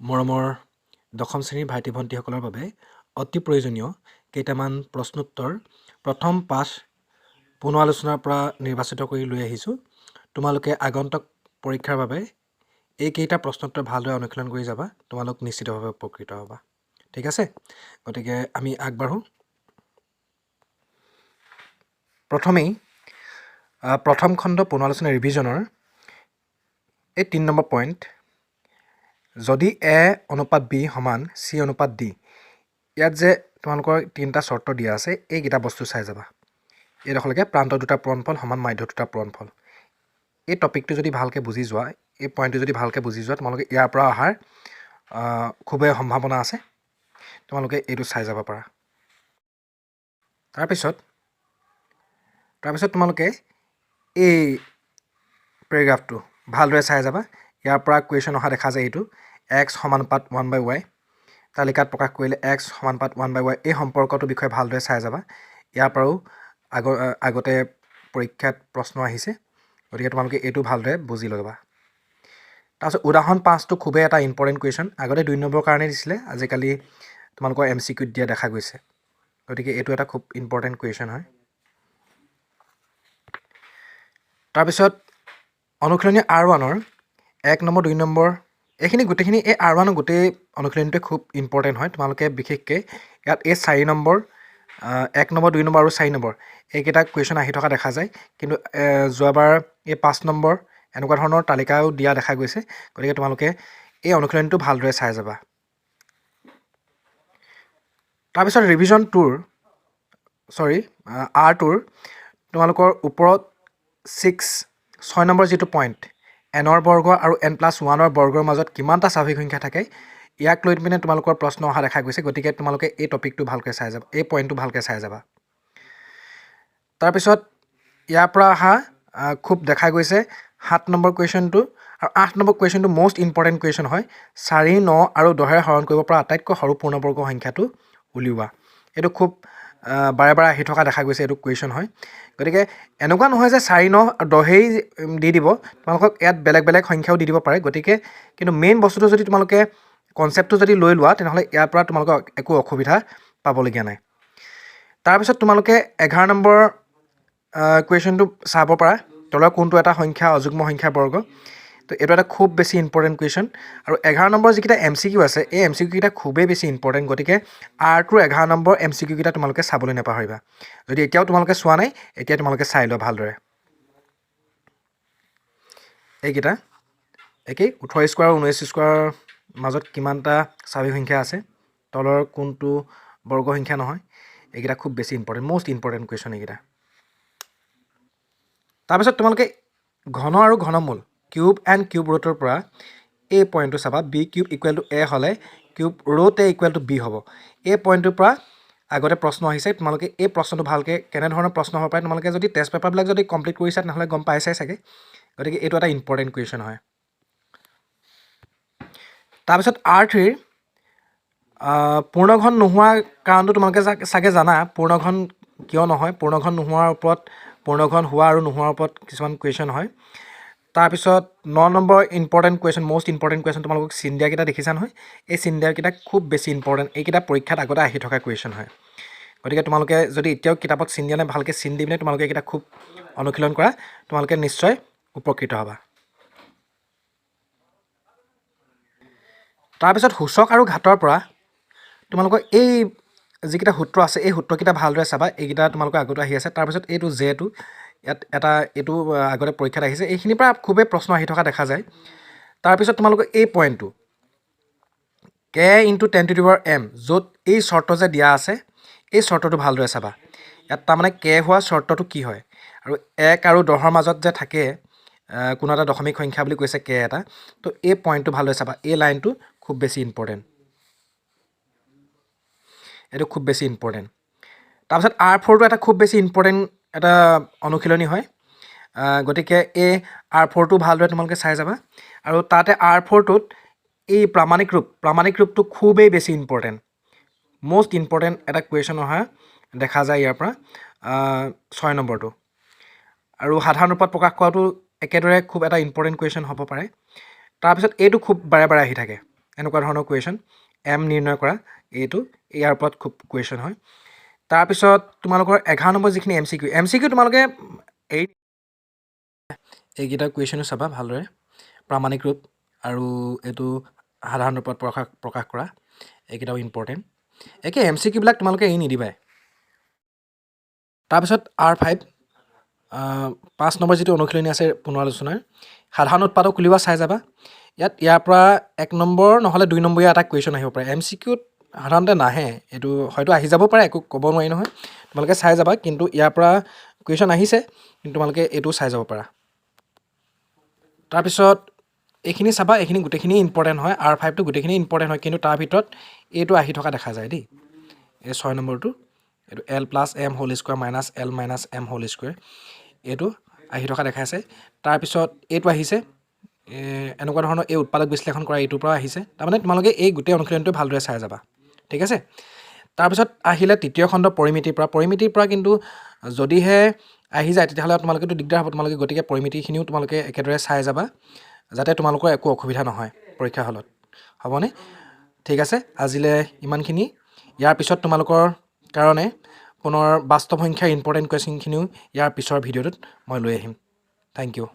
মৰমৰ দশম শ্ৰেণীৰ ভাইটি ভণ্টিসকলৰ বাবে অতি প্ৰয়োজনীয় কেইটামান প্ৰশ্নোত্তৰ প্ৰথম পাঠ পুনৰ আলোচনাৰ পৰা নিৰ্বাচিত কৰি লৈ আহিছোঁ। তোমালোকে আগন্তুক পৰীক্ষাৰ বাবে এইকেইটা প্ৰশ্নোত্তৰ ভালদৰে অনুশীলন কৰি যাবা, তোমালোক নিশ্চিতভাৱে উপকৃত হ'বা। ঠিক আছে, গতিকে আমি আগবাঢ়োঁ। প্ৰথমেই প্ৰথম খণ্ড পুনৰ আলোচনা ৰিভিজনৰ এই 3 নম্বৰ পইণ্ট, যদি এ অনুপাত বি সমান চি অনুপাত ডি, ইয়াত যে তোমালোকৰ 3টা চৰ্ত দিয়া আছে, এইকেইটা বস্তু চাই যাবা। এইডোখৰলৈকে প্ৰান্ত দুটা পূৰণফল সমান মাধ্য দুটা পূৰণফল। এই টপিকটো যদি ভালকৈ বুজি যোৱা, এই পইণ্টটো যদি ভালকৈ বুজি যোৱা, তোমালোকে ইয়াৰ পৰা অহাৰ খুবেই সম্ভাৱনা আছে। তোমালোকে এইটো চাই যাব পাৰা। তাৰপিছত তোমালোকে এই পেৰেগ্ৰাফটো ভালদৰে চাই যাবা। ইয়াৰ পৰা কুৱেশ্যন অহা দেখা যায়। এইটো এক্স সমানুপাত 1/y তালিকাত প্ৰকাশ কৰিলে এক্স সমানুপাত 1/y, এই সম্পৰ্কটোৰ বিষয়ে ভালদৰে চাই যাবা। ইয়াৰ পৰাও আগতে পৰীক্ষাত প্ৰশ্ন আহিছে, গতিকে তোমালোকে এইটো ভালদৰে বুজি ল'বা। তাৰপিছত উদাহৰণ 5টো খুবেই এটা ইম্পৰ্টেণ্ট কুৱেশ্যন। আগতে 2 নম্বৰৰ কাৰণে দিছিলে, আজিকালি তোমালোকৰ MCQত দিয়া দেখা গৈছে। গতিকে এইটো এটা খুব ইম্পৰ্টেণ্ট কুৱেশ্যন হয়। তাৰপিছত অনুশীলনী R1ৰ 1 নম্বৰ 2 নম্বৰ এইখিনি গোটেইখিনি, এই R1ৰ গোটেই অনুশীলনীটোৱে খুব ইম্পৰ্টেণ্ট হয়। তোমালোকে বিশেষকৈ ইয়াত এই 4 নম্বৰ 1 নম্বৰ 2 নম্বৰ আৰু 4 নম্বৰ এইকেইটা কুৱেশ্যন আহি থকা দেখা যায়। কিন্তু যোৱাবাৰ এই 5 নম্বৰ এনেকুৱা ধৰণৰ তালিকাও দিয়া দেখা গৈছে। গতিকে তোমালোকে এই অনুশীলনীটো ভালদৰে চাই যাবা। তাৰপিছত ৰিভিজন R2ৰ তোমালোকৰ ওপৰত 6 নম্বৰ যিটো পইণ্ট, এনৰ বৰ্গ আৰু n+1ৰ বৰ্গৰ মাজত কিমানটা স্বাভাৱিক সংখ্যা থাকে, ইয়াক লৈ পিনে তোমালোকৰ প্ৰশ্ন অহা দেখা গৈছে। গতিকে তোমালোকে এই টপিকটো ভালকৈ চাই যাবা, এই পইণ্টটো ভালকৈ চাই যাবা। তাৰপিছত ইয়াৰ পৰা অহা খুব দেখা গৈছে 7 নম্বৰ কুৱেশ্যনটো আৰু 8 নম্বৰ কুৱেশ্যনটো মষ্ট ইম্পৰ্টেণ্ট কুৱেশ্যন হয়। 4, 9 আৰু 10ৰে হৰণ কৰিব পৰা আটাইতকৈ সৰু পূৰ্ণবৰ্গ সংখ্যাটো উলিওৱা। এইটো খুব বাৰে বাৰে আহি থকা দেখা গৈছে, এইটো কুৱেশ্যন হয়। গতিকে এনেকুৱা নহয় যে 4, 9 আৰু 10ই দি দিব, তোমালোকক ইয়াত বেলেগ বেলেগ সংখ্যাও দি দিব পাৰে। গতিকে কিন্তু মেইন বস্তুটো যদি তোমালোকে কনচেপ্টটো যদি লৈ লোৱা, তেনেহ'লে ইয়াৰ পৰা তোমালোকৰ একো অসুবিধা পাবলগীয়া নাই। তাৰপিছত তোমালোকে 11 নম্বৰ কুৱেশ্যনটো চাব পাৰা, তলৰ কোনটো এটা সংখ্যা অযুগ্ম সংখ্যাৰ বৰ্গ। তো এইটো এটা খুব বেছি ইম্পৰ্টেণ্ট কুৱেশ্যন। আৰু 11 নম্বৰ যিকেইটা MCQ আছে, এই MCQ কেইটা খুবেই বেছি ইম্পৰ্টেণ্ট। গতিকে R2ৰ 11 নম্বৰ MCQ কেইটা তোমালোকে চাবলৈ নাপাহৰিবা। যদি এতিয়াও তোমালোকে চোৱা নাই, এতিয়া তোমালোকে চাই লোৱা ভালদৰে। এইকেইটা একেই 18 স্কোৱাৰ আৰু 19 স্কোৱাৰৰ মাজত কিমানটা স্বাভাৱিক সংখ্যা আছে, তলৰ কোনটো বৰ্গ সংখ্যা নহয়, এইকেইটা খুব বেছি ইম্পৰ্টেণ্ট, মষ্ট ইম্পৰ্টেণ্ট কুৱেশ্যন এইকেইটা। তাৰপিছত তোমালোকে ঘন আৰু ঘনমূল কিউব এণ্ড কিউব ৰুটৰ পৰা এই পইণ্টটো চাবা, b³ = a হ'লে কিউব ৰুট a = b হ'ব। এই পইণ্টটোৰ পৰা আগতে প্ৰশ্ন আহিছে। তোমালোকে এই প্ৰশ্নটো ভালকৈ কেনেধৰণৰ প্ৰশ্ন হ'ব পাৰে, তোমালোকে যদি টেষ্ট পেপাৰবিলাক যদি কমপ্লিট কৰিছা তেনেহ'লে গম পাইছাই চাগে। গতিকে এইটো এটা ইম্পৰ্টেণ্ট কুৱেশ্যন হয়। তাৰপিছত R3ৰ পূৰ্ণঘন নোহোৱাৰ কাৰণটো তোমালোকে চাগে জানা। পূৰ্ণঘন কিয় নহয়, পূৰ্ণঘন নোহোৱাৰ ওপৰত, পূৰ্ণঘন হোৱা আৰু নোহোৱাৰ ওপৰত কিছুমান কুৱেশ্যন হয়। তাৰপিছত 9 number important question, most important question, তোমালোকক চিন দিয়াকেইটা দেখিছা নহয়, এই চিন দিয়াকেইটা খুব বেছি ইম্পৰ্টেণ্ট। এইকেইটা পৰীক্ষাত আগতে আহি থকা কুৱেশ্যন হয়। গতিকে তোমালোকে যদি এতিয়াও কিতাপত চিন দিয়া নাই, ভালকৈ চিন দি পিনে তোমালোকে এইকেইটা খুব অনুশীলন কৰা, তোমালোকে নিশ্চয় উপকৃত হ'বা। তাৰপিছত সূচক আৰু ঘাতৰ পৰা তোমালোকৰ এই যিকেইটা সূত্ৰ আছে, এই সূত্ৰকেইটা ভালদৰে চাবা। এইকেইটা তোমালোকৰ আগতে আহি আছে। তাৰপিছত এইটো জেটো ইয়াত এইটো আগতে পৰীক্ষাত আহিছে। এইখিনিৰ পৰা খুবেই প্ৰশ্ন আহি থকা দেখা যায়। তাৰপিছত তোমালোকৰ এই পইণ্টটো k × 10⁻m, য'ত এই চৰ্ত যে দিয়া আছে, এই চৰ্তটো ভালদৰে চাবা। ইয়াত তাৰমানে k হোৱা চৰ্তটো কি হয়, আৰু 1 আৰু 10ৰ মাজত যে থাকে কোনো এটা দশমিক সংখ্যা বুলি কৈছে k এটা, তো এই পইণ্টটো ভালদৰে চাবা। এই লাইনটো খুব বেছি ইম্পৰ্টেণ্ট, এইটো খুব বেছি ইম্পৰ্টেণ্ট। তাৰপিছত R4টো এটা খুব বেছি ইম্পৰ্টেণ্ট এটা অনুশীলনী হয়। গতিকে এই R4টো ভালদৰে তোমালোকে চাই যাবা। আৰু তাতে R4টোত এই প্ৰামাণিক ৰূপটো খুবেই বেছি ইম্পৰ্টেণ্ট, মষ্ট ইম্পৰ্টেণ্ট এটা কুৱেশ্যন অহা দেখা যায় ইয়াৰ পৰা 6 নম্বৰটো। আৰু সাধাৰণ ৰূপত প্ৰকাশ কৰাটো একেদৰে খুব এটা ইম্পৰ্টেণ্ট কুৱেশ্যন হ'ব পাৰে। তাৰপিছত এইটো খুব বাৰে বাৰে আহি থাকে, এনেকুৱা ধৰণৰ কুৱেশ্যন এম নিৰ্ণয় কৰা এইটো ইয়াৰ ওপৰত খুব কুৱেশ্যন হয় তাৰপিছত তোমালোকৰ 11 নম্বৰ যিখিনি এম চি কিউ তোমালোকে এইকেইটা কুৱেশ্যনো চাবা ভালদৰে প্ৰামাণিক ৰূপ আৰু এইটো সাধাৰণ ৰূপত প্ৰকাশ কৰা এইকেইটাও ইম্পৰ্টেণ্ট একে এম চি কিউবিলাক তোমালোকে এৰি নিদিবাই তাৰপিছত R5 5 নম্বৰ যিটো অনুশীলনী আছে পুনৰালোচনাৰ সাধাৰণ উৎপাদক উলিওৱা চাই যাবা ইয়াৰ পৰা 1 নম্বৰ নহ'লে 2 নম্বৰীয়া এটা কুৱেশ্যন আহিব পাৰে এম চি কিউত সাধাৰণতে নাহে এইটো হয়তো আহি যাব পাৰে একো ক'ব নোৱাৰি নহয় তোমালোকে চাই যাবা কিন্তু ইয়াৰ পৰা কুৱেশ্যন আহিছে কিন্তু তোমালোকে এইটো চাই যাব পাৰা তাৰপিছত এইখিনি চাবা এইখিনি গোটেইখিনি ইম্পৰ্টেণ্ট হয় R5টো গোটেইখিনি ইম্পৰ্টেণ্ট হয় কিন্তু তাৰ ভিতৰত এইটো আহি থকা দেখা যায় দেই এই 6 নম্বৰটো এইটো L + M whole square minus L - M whole square এইটো আহি থকা দেখাইছে তাৰপিছত এইটো আহিছে এনেকুৱা ধৰণৰ এই উৎপাদক বিশ্লেষণ কৰা এইটোৰ পৰা আহিছে তাৰমানে তোমালোকে এই গোটেই অনুশীলনটো ভালদৰে চাই যাবা ঠিক আছে তাৰপিছত আহিলে তৃতীয় খণ্ড পৰিমিতিৰ পৰা কিন্তু যদিহে আহি যায় তেতিয়াহ'লে তোমালোকেতো দিগদাৰ হ'ব তোমালোকে গতিকে পৰিমিতিখিনিও তোমালোকে একেদৰে চাই যাবা যাতে তোমালোকৰ একো অসুবিধা নহয় পৰীক্ষা হলত হ'বনে ঠিক আছে আজিলৈ ইমানখিনি ইয়াৰ পিছত তোমালোকৰ কাৰণে পুনৰ বাস্তৱ সংখ্যাৰ ইম্পৰ্টেণ্ট কুৱেশ্যনখিনিও ইয়াৰ পিছৰ ভিডিঅ'টোত মই লৈ আহিম থেংক ইউ